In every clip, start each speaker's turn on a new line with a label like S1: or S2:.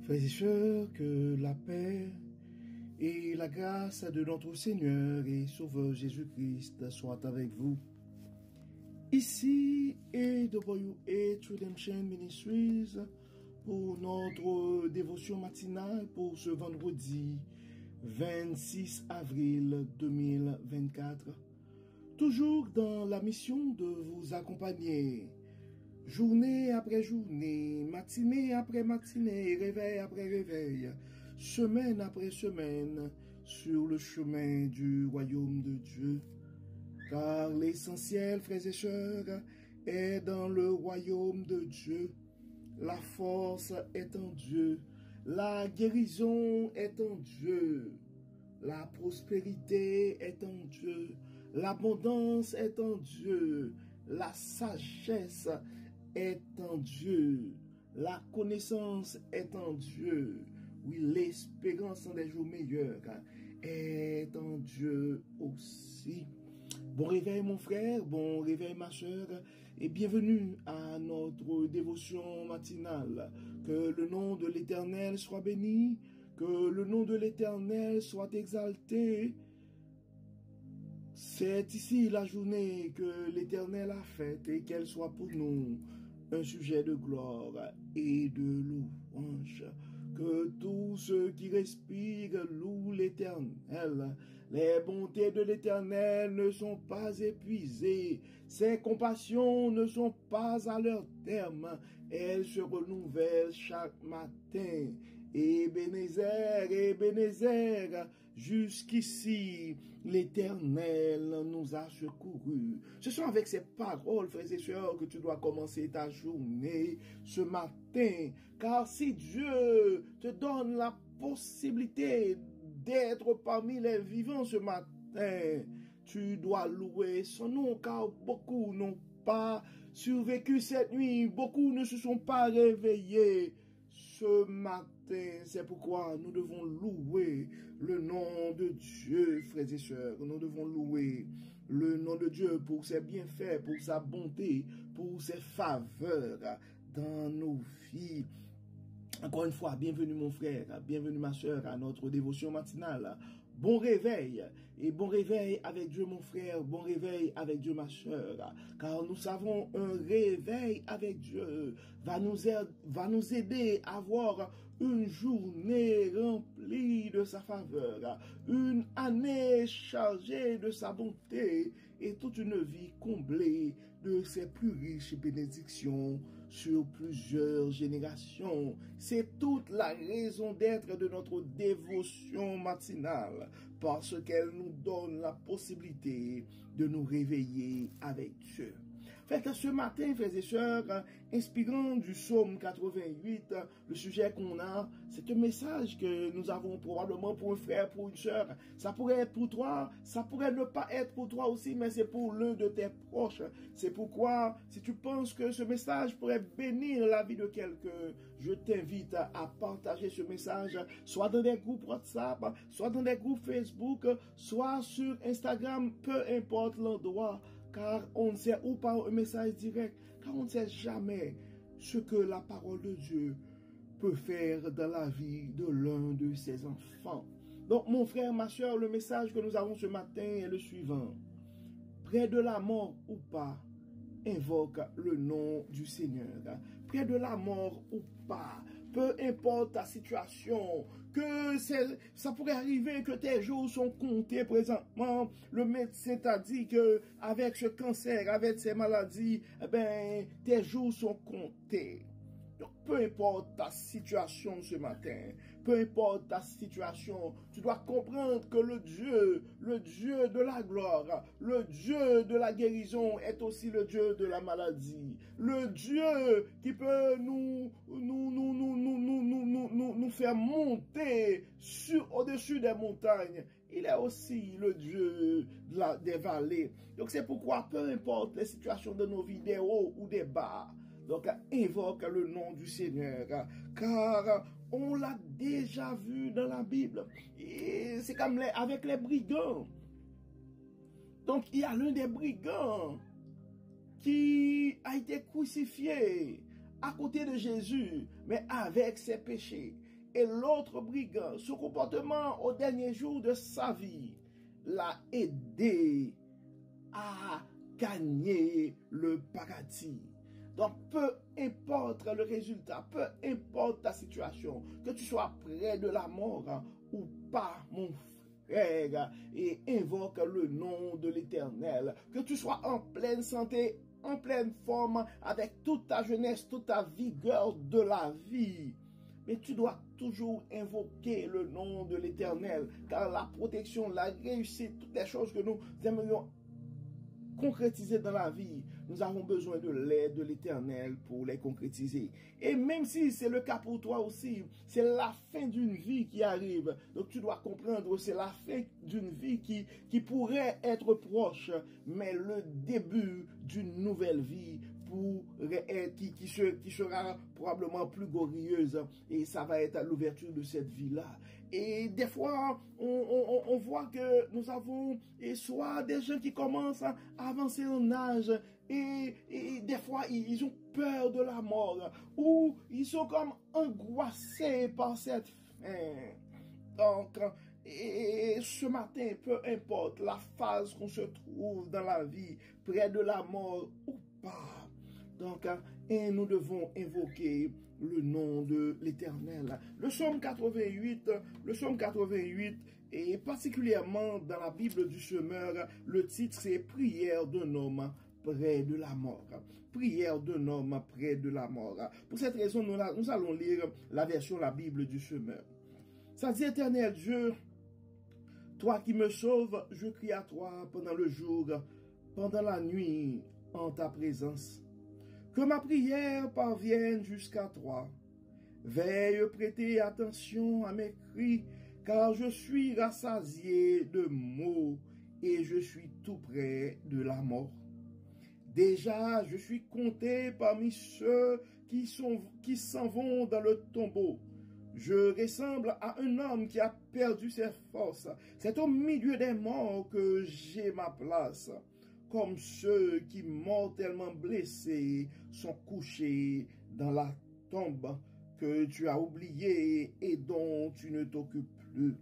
S1: Frères et sœurs, que la paix et la grâce de notre Seigneur et Sauveur Jésus-Christ soient avec vous. Ici est WH Redemption Ministries pour notre dévotion matinale pour ce vendredi 26 avril 2024. Toujours dans la mission de vous accompagner, journée après journée, matinée après matinée, réveil après réveil, semaine après semaine, sur le chemin du royaume de Dieu. Car l'essentiel, frères et sœurs, est dans le royaume de Dieu. La force est en Dieu. La guérison est en Dieu. La prospérité est en Dieu. L'abondance est en Dieu. La sagesse est en Dieu. La connaissance est en Dieu. Oui, l'espérance des jours meilleurs est en Dieu aussi. Bon réveil mon frère, bon réveil ma soeur, et bienvenue à notre dévotion matinale. Que le nom de l'Éternel soit béni, que le nom de l'Éternel soit exalté. C'est ici la journée que l'Éternel a faite et qu'elle soit pour nous un sujet de gloire et de louange. Que tous ceux qui respirent louent l'Éternel. Les bontés de l'Éternel ne sont pas épuisées. Ses compassions ne sont pas à leur terme. Elles se renouvellent chaque matin. Ebenezer, jusqu'ici, l'Éternel nous a secourus. Ce sont avec ces paroles, frères et sœurs, que tu dois commencer ta journée ce matin. Car si Dieu te donne la possibilité d'être parmi les vivants ce matin, tu dois louer son nom, car beaucoup n'ont pas survécu cette nuit, beaucoup ne se sont pas réveillés ce matin. C'est pourquoi nous devons louer le nom de Dieu, frères et sœurs. Nous devons louer le nom de Dieu pour ses bienfaits, pour sa bonté, pour ses faveurs dans nos vies. Encore une fois, bienvenue mon frère, bienvenue ma soeur à notre dévotion matinale. Bon réveil, et bon réveil avec Dieu mon frère, bon réveil avec Dieu ma soeur, car nous savons un réveil avec Dieu va nous aider à avoir une journée remplie de sa faveur, une année chargée de sa bonté et toute une vie comblée de ses plus riches bénédictions sur plusieurs générations. C'est toute la raison d'être de notre dévotion matinale, parce qu'elle nous donne la possibilité de nous réveiller avec Dieu. Faites ce matin, frères et sœurs, inspirant du psaume 88, le sujet qu'on a, c'est un message que nous avons probablement pour un frère, pour une sœur. Ça pourrait être pour toi, ça pourrait ne pas être pour toi aussi, mais c'est pour l'un de tes proches. C'est pourquoi, si tu penses que ce message pourrait bénir la vie de quelqu'un, je t'invite à partager ce message, soit dans des groupes WhatsApp, soit dans des groupes Facebook, soit sur Instagram, peu importe l'endroit. Car on ne sait, ou par un message direct, car on ne sait jamais ce que la parole de Dieu peut faire dans la vie de l'un de ses enfants. Donc mon frère, ma soeur, le message que nous avons ce matin est le suivant. Près de la mort ou pas, invoque le nom du Seigneur. Près de la mort ou pas, peu importe ta situation, que ça pourrait arriver que tes jours sont comptés présentement. Le médecin t'a dit que avec ce cancer, avec ces maladies, eh ben, tes jours sont comptés. Donc, peu importe ta situation ce matin, peu importe ta situation, tu dois comprendre que le Dieu de la gloire, le Dieu de la guérison est aussi le Dieu de la maladie. Le Dieu qui peut nous faire monter au-dessus des montagnes. Il est aussi le Dieu des vallées. Donc, c'est pourquoi, peu importe les situations de nos vies, des hauts ou des bas, donc, invoque le nom du Seigneur, car on l'a déjà vu dans la Bible. C'est comme avec les brigands. Donc, il y a l'un des brigands qui a été crucifié à côté de Jésus, mais avec ses péchés. et l'autre brigand. Ce comportement au dernier jour de sa vie l'a aidé à gagner le paradis. Donc, peu importe le résultat, peu importe ta situation, que tu sois près de la mort ou pas, mon frère, et invoque le nom de l'Éternel. Que tu sois en pleine santé, en pleine forme, avec toute ta jeunesse, toute ta vigueur de la vie. Mais tu dois toujours invoquer le nom de l'Éternel, car la protection, la réussite, toutes les choses que nous aimerions concrétiser dans la vie, nous avons besoin de l'aide de l'Éternel pour les concrétiser. Et même si c'est le cas pour toi aussi, c'est la fin d'une vie qui arrive. Donc tu dois comprendre, c'est la fin d'une vie qui pourrait être proche, mais le début d'une nouvelle vie qui sera probablement plus glorieuse, et ça va être l'ouverture de cette vie-là. Et des fois, on voit que nous avons soit des gens qui commencent à avancer en âge, et des fois, ils ont peur de la mort, ou ils sont comme angoissés par cette fin. Donc, et ce matin, peu importe la phase qu'on se trouve dans la vie, près de la mort ou pas, donc, et nous devons invoquer le nom de l'Éternel. Le psaume 88, et particulièrement dans la Bible du semeur, le titre c'est Prière d'un homme près de la mort. Prière d'un homme près de la mort. Pour cette raison, nous allons lire la version la Bible du semeur. Ça dit, Éternel Dieu, toi qui me sauves, je crie à toi pendant le jour, pendant la nuit, en ta présence. Que ma prière parvienne jusqu'à toi. Veille prêter attention à mes cris, car je suis rassasié de maux et je suis tout près de la mort. Déjà, je suis compté parmi ceux qui s'en vont dans le tombeau. Je ressemble à un homme qui a perdu ses forces. C'est au milieu des morts que j'ai ma place. Comme ceux qui, mortellement blessés, sont couchés dans la tombe que tu as oubliée et dont tu ne t'occupes plus.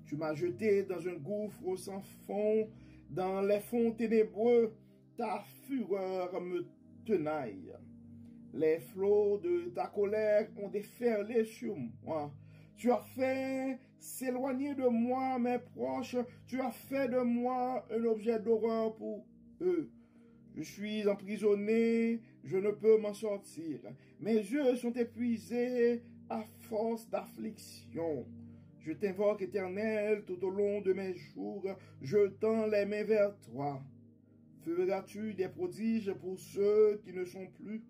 S1: Tu m'as jeté dans un gouffre sans fond, dans les fonds ténébreux, ta fureur me tenaille. Les flots de ta colère ont déferlé sur moi. Tu as fait s'éloigner de moi mes proches, tu as fait de moi un objet d'horreur pour eux. Je suis emprisonné, je ne peux m'en sortir. Mes yeux sont épuisés à force d'affliction. Je t'invoque, Éternel, tout au long de mes jours, je tends les mains vers toi. Feras-tu des prodiges pour ceux qui ne sont plus?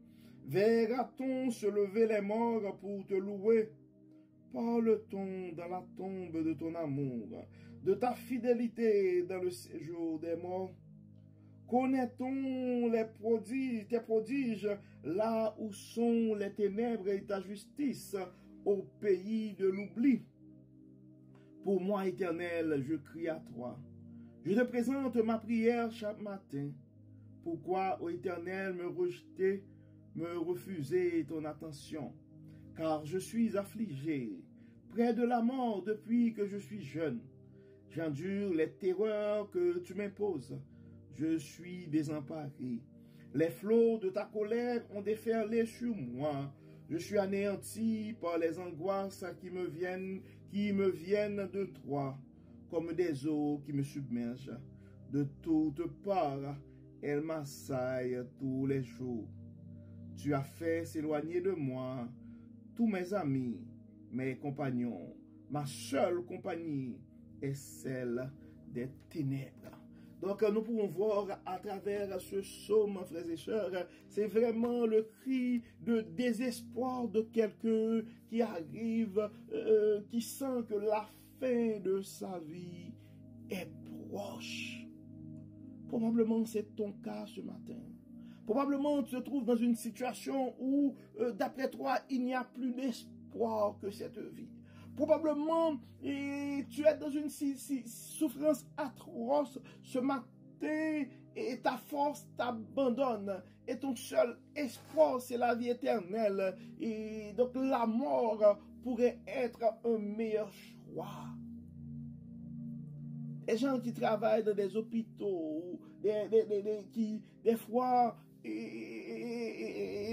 S1: Verra-t-on se lever les morts pour te louer? Parle-t-on dans la tombe de ton amour, de ta fidélité dans le séjour des morts? Connaît-on tes prodiges là où sont les ténèbres et ta justice au pays de l'oubli? Pour moi, Éternel, je crie à toi. Je te présente ma prière chaque matin. Pourquoi, ô Éternel, me rejeter, me refuser ton attention? Car je suis affligé, près de la mort depuis que je suis jeune. J'endure les terreurs que tu m'imposes. Je suis désemparé. Les flots de ta colère ont déferlé sur moi. Je suis anéanti par les angoisses qui me viennent de toi, comme des eaux qui me submergent. De toutes parts, elles m'assaillent tous les jours. Tu as fait s'éloigner de moi tous mes amis, mes compagnons. Ma seule compagnie est celle des ténèbres. Donc, nous pouvons voir à travers ce psaume, frères et sœurs, c'est vraiment le cri de désespoir de quelqu'un qui arrive, qui sent que la fin de sa vie est proche. Probablement, c'est ton cas ce matin. Probablement, tu te trouves dans une situation où, d'après toi, il n'y a plus d'espoir que cette vie. Probablement, tu es dans une souffrance atroce ce matin et ta force t'abandonne. Et ton seul espoir, c'est la vie éternelle. Et donc la mort pourrait être un meilleur choix. Des gens qui travaillent dans des hôpitaux, qui des fois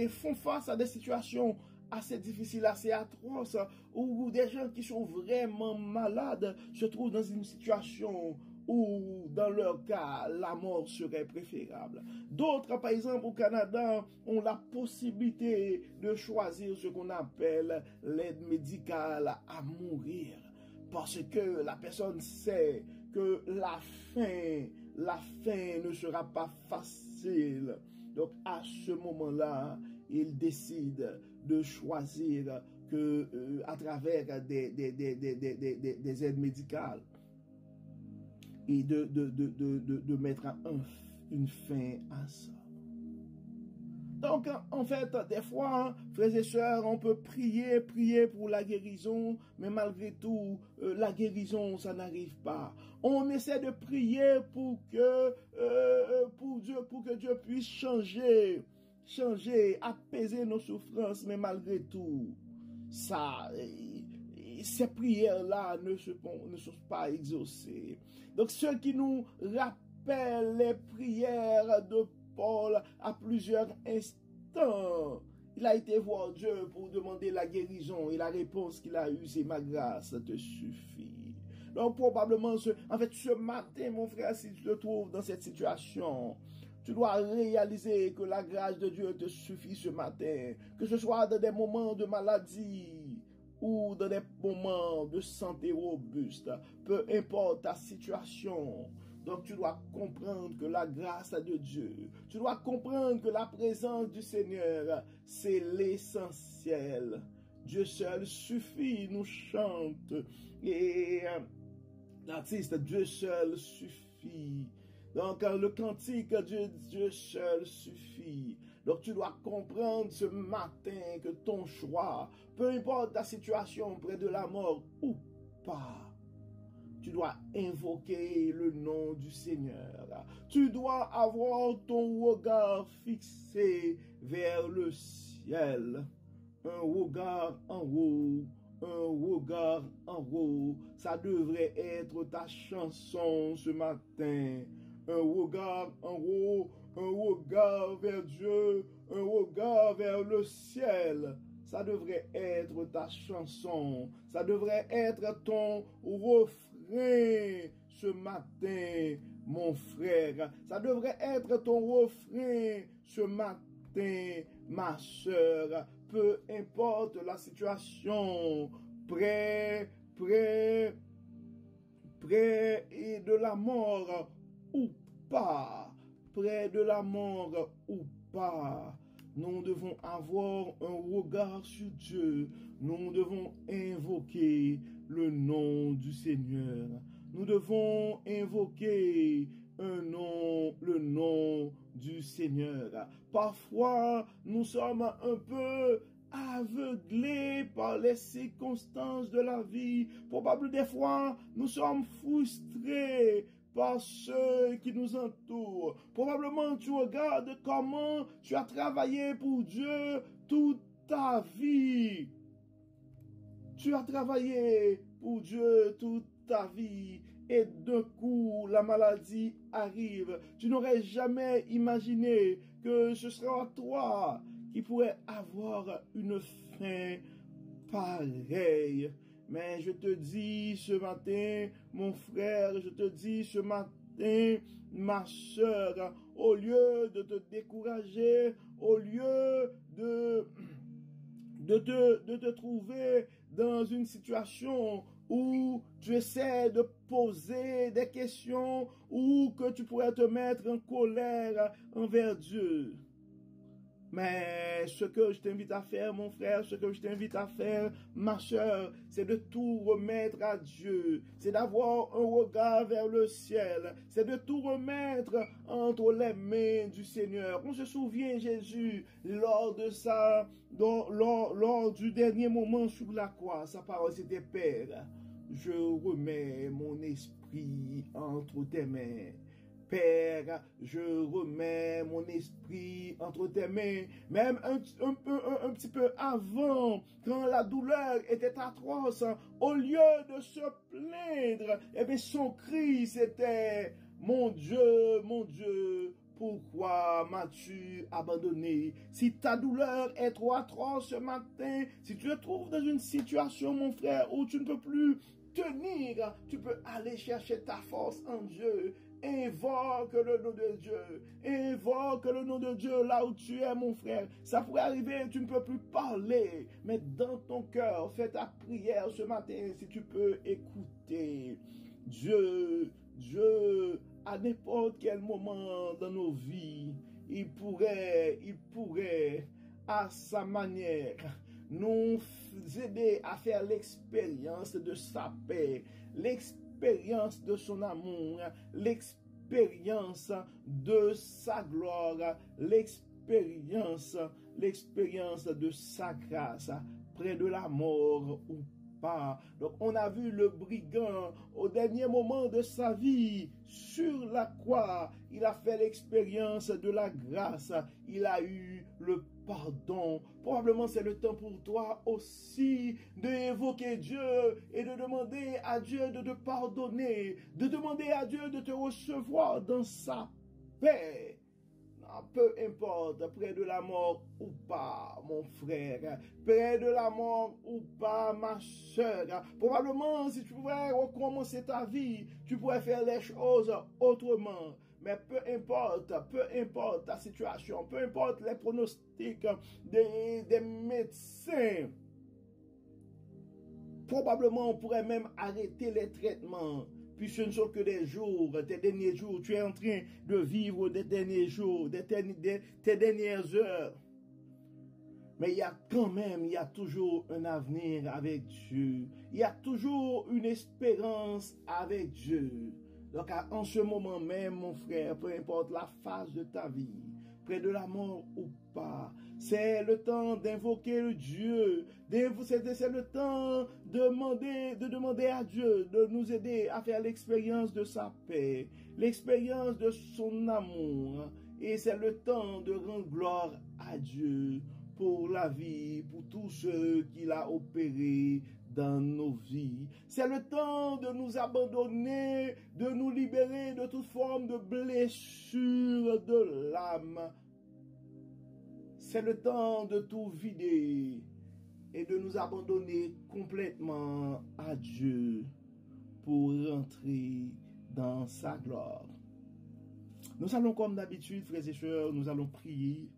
S1: font face à des situations assez difficiles, assez atroces, ou des gens qui sont vraiment malades se trouvent dans une situation où, dans leur cas, la mort serait préférable. D'autres, par exemple, au Canada, ont la possibilité de choisir ce qu'on appelle l'aide médicale à mourir. Parce que la personne sait que la fin ne sera pas facile. Donc, à ce moment-là, il décide de choisir que, à travers des aides médicales et de mettre une fin à ça. Donc, en fait, des fois, frères et sœurs, on peut prier pour la guérison, mais malgré tout, la guérison, ça n'arrive pas. On essaie de prier pour que Dieu puisse changer, apaiser nos souffrances, mais malgré tout, ces prières-là ne sont pas exaucées. Donc, ceux qui nous rappellent les prières de Paul, à plusieurs instants, il a été voir Dieu pour demander la guérison et la réponse qu'il a eue, c'est ma grâce te suffit. Donc probablement, ce matin, mon frère, si tu te trouves dans cette situation, tu dois réaliser que la grâce de Dieu te suffit ce matin, que ce soit dans des moments de maladie ou dans des moments de santé robuste, peu importe ta situation. Donc tu dois comprendre que la grâce de Dieu, tu dois comprendre que la présence du Seigneur, c'est l'essentiel. Dieu seul suffit, nous chante. Et l'artiste, Dieu seul suffit. Donc le cantique, Dieu seul suffit. Donc tu dois comprendre ce matin que ton choix, peu importe ta situation près de la mort ou pas, tu dois invoquer le nom du Seigneur. Tu dois avoir ton regard fixé vers le ciel. Un regard en haut, un regard en haut. Ça devrait être ta chanson ce matin. Un regard en haut, un regard vers Dieu, un regard vers le ciel. Ça devrait être ta chanson. Ça devrait être ton refrain ce matin, mon frère. Ça devrait être ton refrain ce matin, ma soeur. Peu importe la situation, près et de la mort ou pas, près de la mort ou pas. Nous devons avoir un regard sur Dieu. Nous devons invoquer le nom du Seigneur. Nous devons invoquer le nom du Seigneur. Parfois, nous sommes un peu aveuglés par les circonstances de la vie. Probablement des fois, nous sommes frustrés par ceux qui nous entourent. Probablement tu regardes comment tu as travaillé pour Dieu toute ta vie. Tu as travaillé pour Dieu toute ta vie et d'un coup la maladie arrive. Tu n'aurais jamais imaginé que ce sera toi qui pourrais avoir une fin pareille. Mais je te dis ce matin, mon frère, je te dis ce matin, ma soeur, au lieu de te décourager, au lieu de te trouver dans une situation où tu essaies de poser des questions ou que tu pourrais te mettre en colère envers Dieu. Mais ce que je t'invite à faire, mon frère, ce que je t'invite à faire, ma soeur, c'est de tout remettre à Dieu. C'est d'avoir un regard vers le ciel. C'est de tout remettre entre les mains du Seigneur. On se souvient, Jésus, lors du dernier moment sur la croix, sa parole c'était, Père, je remets mon esprit entre tes mains. Père, je remets mon esprit entre tes mains, même un petit peu avant, quand la douleur était atroce, au lieu de se plaindre, eh bien, son cri, c'était, mon Dieu, pourquoi m'as-tu abandonné? Si ta douleur est trop atroce ce matin, si tu te trouves dans une situation, mon frère, où tu ne peux plus tenir, tu peux aller chercher ta force en Dieu. Invoque le nom de Dieu. Invoque le nom de Dieu là où tu es, mon frère. Ça pourrait arriver, tu ne peux plus parler. Mais dans ton cœur, fais ta prière ce matin si tu peux écouter. Dieu, à n'importe quel moment dans nos vies, il pourrait, à sa manière, nous aider à faire l'expérience de sa paix, l'expérience de son amour, l'expérience de sa gloire, l'expérience de sa grâce, près de la mort ou pas. Donc on a vu le brigand au dernier moment de sa vie sur la croix, il a fait l'expérience de la grâce, il a eu le pardon. Probablement c'est le temps pour toi aussi d'évoquer Dieu et de demander à Dieu de te pardonner, de demander à Dieu de te recevoir dans sa paix. Peu importe, près de la mort ou pas, mon frère, près de la mort ou pas, ma soeur, probablement si tu pouvais recommencer ta vie, tu pourrais faire les choses autrement. Mais peu importe ta situation, peu importe les pronostics des médecins, probablement on pourrait même arrêter les traitements. Puis ce ne sont que des jours, tes derniers jours, tu es en train de vivre des derniers jours, tes dernières heures. Mais il y a toujours un avenir avec Dieu. Il y a toujours une espérance avec Dieu. Donc en ce moment même, mon frère, peu importe la phase de ta vie, près de la mort ou pas, c'est le temps d'invoquer le Dieu, c'est le temps de demander à Dieu de nous aider à faire l'expérience de sa paix, l'expérience de son amour, et c'est le temps de rendre gloire à Dieu pour la vie, pour tous ceux qu'il a opérés dans nos vies. C'est le temps de nous abandonner, de nous libérer de toute forme de blessure de l'âme. C'est le temps de tout vider et de nous abandonner complètement à Dieu pour rentrer dans sa gloire. Nous allons comme d'habitude, frères et sœurs, nous allons prier.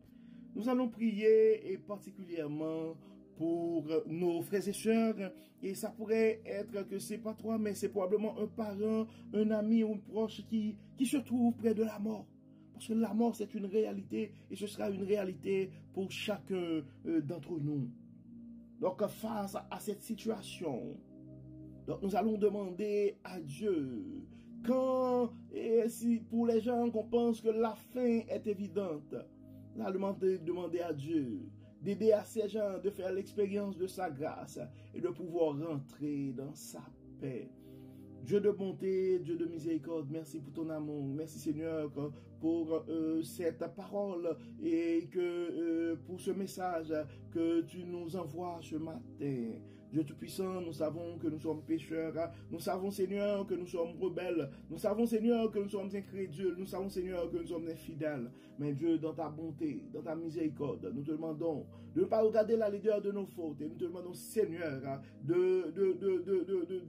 S1: Nous allons prier et particulièrement pour nos frères et sœurs, et ça pourrait être que c'est pas toi, mais c'est probablement un parent, un ami ou un proche qui se trouve près de la mort. Parce que la mort, c'est une réalité, et ce sera une réalité pour chacun d'entre nous. Donc, face à cette situation, donc nous allons demander à Dieu, si pour les gens qu'on pense que la fin est évidente, nous allons demander à Dieu d'aider à ces gens de faire l'expérience de sa grâce et de pouvoir rentrer dans sa paix. Dieu de bonté, Dieu de miséricorde, merci pour ton amour. Merci Seigneur pour cette parole et pour ce message que tu nous envoies ce matin. Dieu Tout-Puissant, nous savons que nous sommes pécheurs. Nous savons Seigneur que nous sommes rebelles. Nous savons Seigneur que nous sommes incrédules. Nous savons Seigneur que nous sommes infidèles. Mais Dieu, dans ta bonté, dans ta miséricorde, nous te demandons de ne pas regarder la laideur de nos fautes. Et nous te demandons Seigneur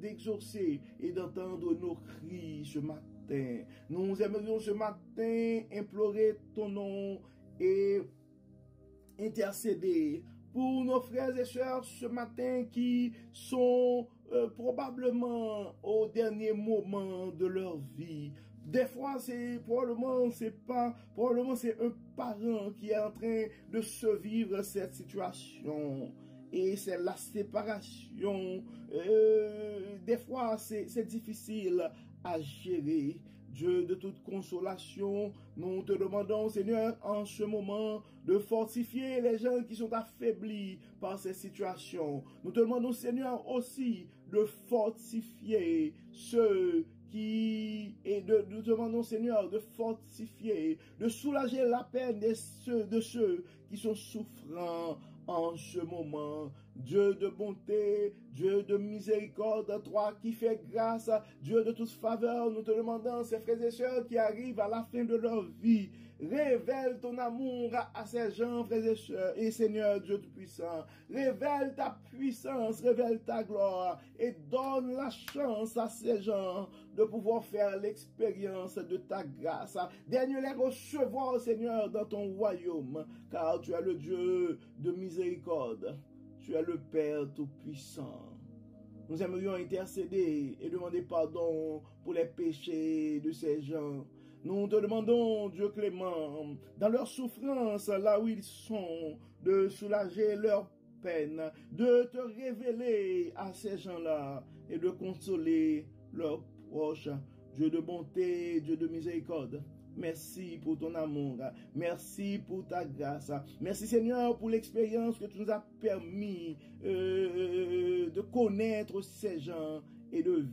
S1: d'exaucer et d'entendre nos cris ce matin. Nous aimerions ce matin implorer ton nom et intercéder pour nos frères et sœurs ce matin qui sont probablement au dernier moment de leur vie. Des fois, probablement c'est un parent qui est en train de se vivre cette situation. Et c'est la séparation. Des fois, c'est difficile à gérer. Dieu de toute consolation, nous te demandons, Seigneur, en ce moment, de fortifier les gens qui sont affaiblis par ces situations. Nous te demandons, Seigneur, aussi de fortifier ceux nous demandons, Seigneur, de fortifier, de soulager la peine de ceux qui sont souffrants en ce moment. Dieu de bonté, Dieu de miséricorde, toi qui fais grâce, Dieu de toute faveur, nous te demandons, ces frères et sœurs qui arrivent à la fin de leur vie, révèle ton amour à ces gens, frères et sœurs, et Seigneur Dieu Tout-Puissant, révèle ta puissance, révèle ta gloire, et donne la chance à ces gens de pouvoir faire l'expérience de ta grâce. Daigne les recevoir, Seigneur, dans ton royaume, car tu es le Dieu de miséricorde. Tu es le Père Tout-Puissant. Nous aimerions intercéder et demander pardon pour les péchés de ces gens. Nous te demandons, Dieu clément, dans leur souffrance, là où ils sont, de soulager leur peine, de te révéler à ces gens-là et de consoler leurs proches. Dieu de bonté, Dieu de miséricorde. Merci pour ton amour. Merci pour ta grâce. Merci Seigneur pour l'expérience que tu nous as permis de connaître ces gens et de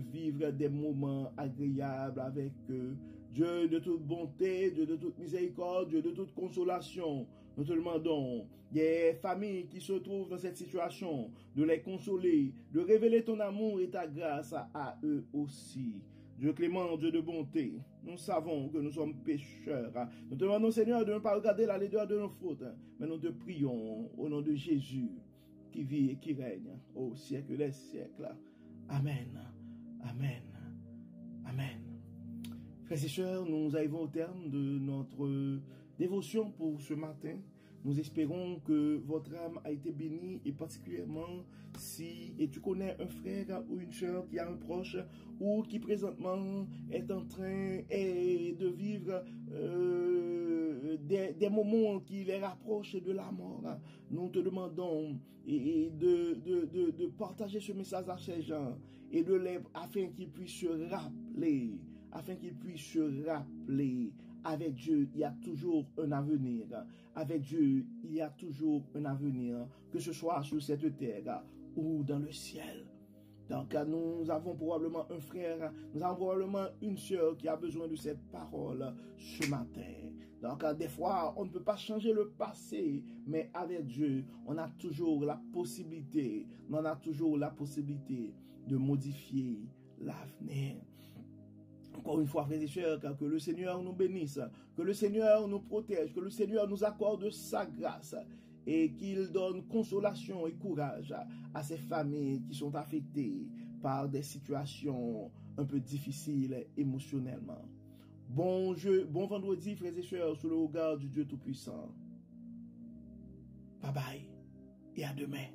S1: vivre des moments agréables avec eux. Dieu de toute bonté, Dieu de toute miséricorde, Dieu de toute consolation. Nous te demandons, des familles qui se trouvent dans cette situation, de les consoler, de révéler ton amour et ta grâce à eux aussi. Dieu clément, Dieu de bonté, nous savons que nous sommes pécheurs. Nous te demandons, Seigneur, de ne pas regarder la laideur de nos fautes, mais nous te prions au nom de Jésus, qui vit et qui règne au siècle des siècles. Amen. Amen. Amen. Frères et sœurs, nous arrivons au terme de notre dévotion pour ce matin. Nous espérons que votre âme a été bénie et particulièrement si tu connais un frère ou une sœur qui a un proche ou qui présentement est en train de vivre des moments qui les rapprochent de la mort. Nous te demandons de partager ce message à ces gens et afin qu'ils puissent se rappeler, avec Dieu, il y a toujours un avenir. Avec Dieu, il y a toujours un avenir, que ce soit sur cette terre ou dans le ciel. Donc, nous avons probablement un frère, nous avons probablement une sœur qui a besoin de cette parole ce matin. Donc, des fois, on ne peut pas changer le passé, mais avec Dieu, on a toujours la possibilité de modifier l'avenir. Encore une fois, frères et sœurs, que le Seigneur nous bénisse, que le Seigneur nous protège, que le Seigneur nous accorde sa grâce et qu'il donne consolation et courage à ces familles qui sont affectées par des situations un peu difficiles émotionnellement. Bon vendredi, frères et sœurs, sous le regard du Dieu Tout-Puissant. Bye bye et à demain.